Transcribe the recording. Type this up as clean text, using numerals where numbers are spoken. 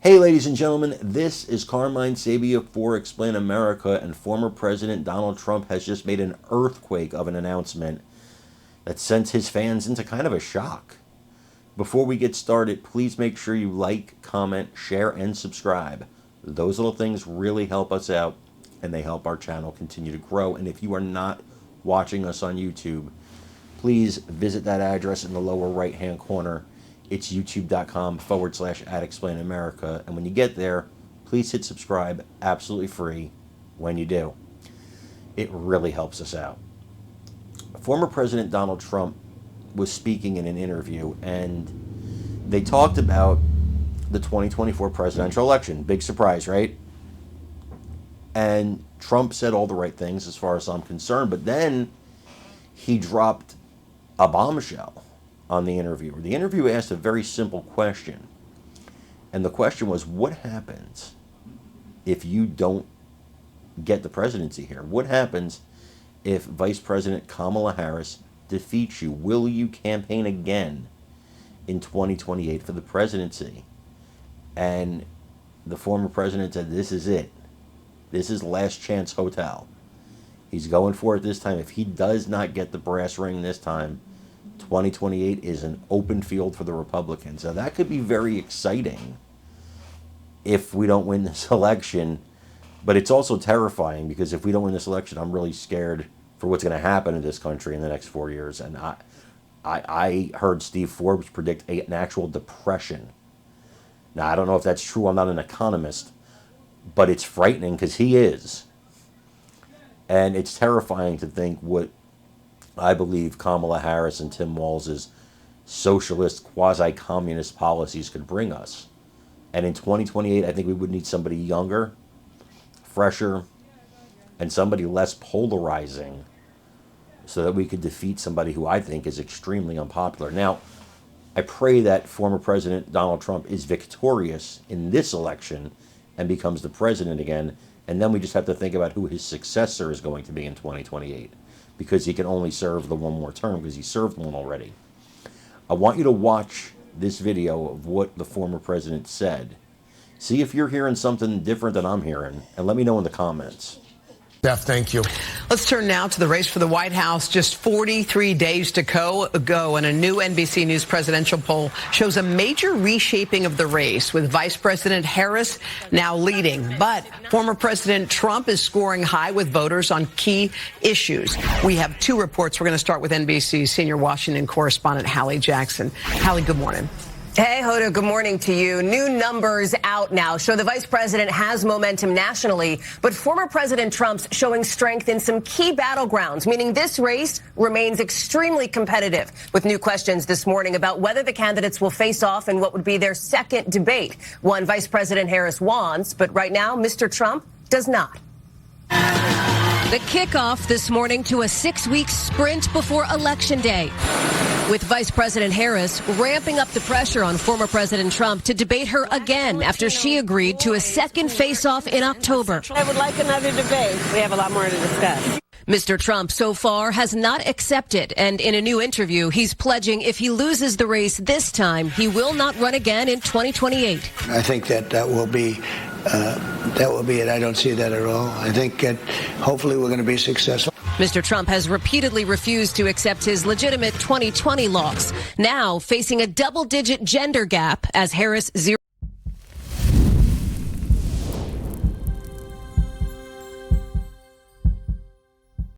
Hey, ladies and gentlemen, this is Carmine Sabia for Explain America, and former President Donald Trump has just made an earthquake of an announcement that sent his fans into kind of a shock. Before we get started, please make sure you like, comment, share, and subscribe. Those little things really help us out, and they help our channel continue to grow. And if you are not watching us on YouTube, please visit that address in the lower right-hand corner. It's youtube.com/@explainamerica. And when you get there, please hit subscribe, absolutely free when you do. It really helps us out. Former President Donald Trump was speaking in an interview, and they talked about the 2024 presidential election. Big surprise, right? And Trump said all the right things as far as I'm concerned, but then he dropped a bombshell on the interview. The interview asked a very simple question. And the question was, what happens if you don't get the presidency here? What happens if Vice President Kamala Harris defeats you? Will you campaign again in 2028 for the presidency? And the former president said, this is it. This is last chance hotel. He's going for it this time. If he does not get the brass ring this time, 2028 is an open field for the Republicans. Now, that could be very exciting if we don't win this election, but it's also terrifying because if we don't win this election, I'm really scared for what's going to happen in this country in the next 4 years. And I heard Steve Forbes predict an actual depression. Now, I don't know if that's true. I'm not an economist, but it's frightening because he is. And it's terrifying to think what I believe Kamala Harris and Tim Walz's socialist, quasi-communist policies could bring us. And in 2028, I think we would need somebody younger, fresher, and somebody less polarizing so that we could defeat somebody who I think is extremely unpopular. Now, I pray that former President Donald Trump is victorious in this election and becomes the president again, and then we just have to think about who his successor is going to be in 2028. Because he can only serve the one more term because he served one already. I want you to watch this video of what the former president said. See if you're hearing something different than I'm hearing, and let me know in the comments. Steph, thank you. Let's turn now to the race for the White House. Just 43 days to go, and a new NBC News presidential poll shows a major reshaping of the race, with Vice President Harris now leading. But former President Trump is scoring high with voters on key issues. We have two reports. We're going to start with NBC's senior Washington correspondent, Hallie Jackson. Hallie, good morning. Hey, Hoda, good morning to you. New numbers out now show the vice president has momentum nationally, but former President Trump's showing strength in some key battlegrounds, meaning this race remains extremely competitive, with new questions this morning about whether the candidates will face off in what would be their second debate, one Vice President Harris wants, but right now, Mr. Trump does not. The kickoff this morning to a 6-week sprint before Election Day, with Vice President Harris ramping up the pressure on former President Trump to debate her again after she agreed to a second face-off in October. I would like another debate. We have a lot more to discuss. Mr. Trump so far has not accepted, and in a new interview, he's pledging if he loses the race this time, he will not run again in 2028. I think that will be it. I don't see that at all. I think that hopefully we're going to be successful. Mr. Trump has repeatedly refused to accept his legitimate 2020 loss, now facing a double-digit gender gap as Harris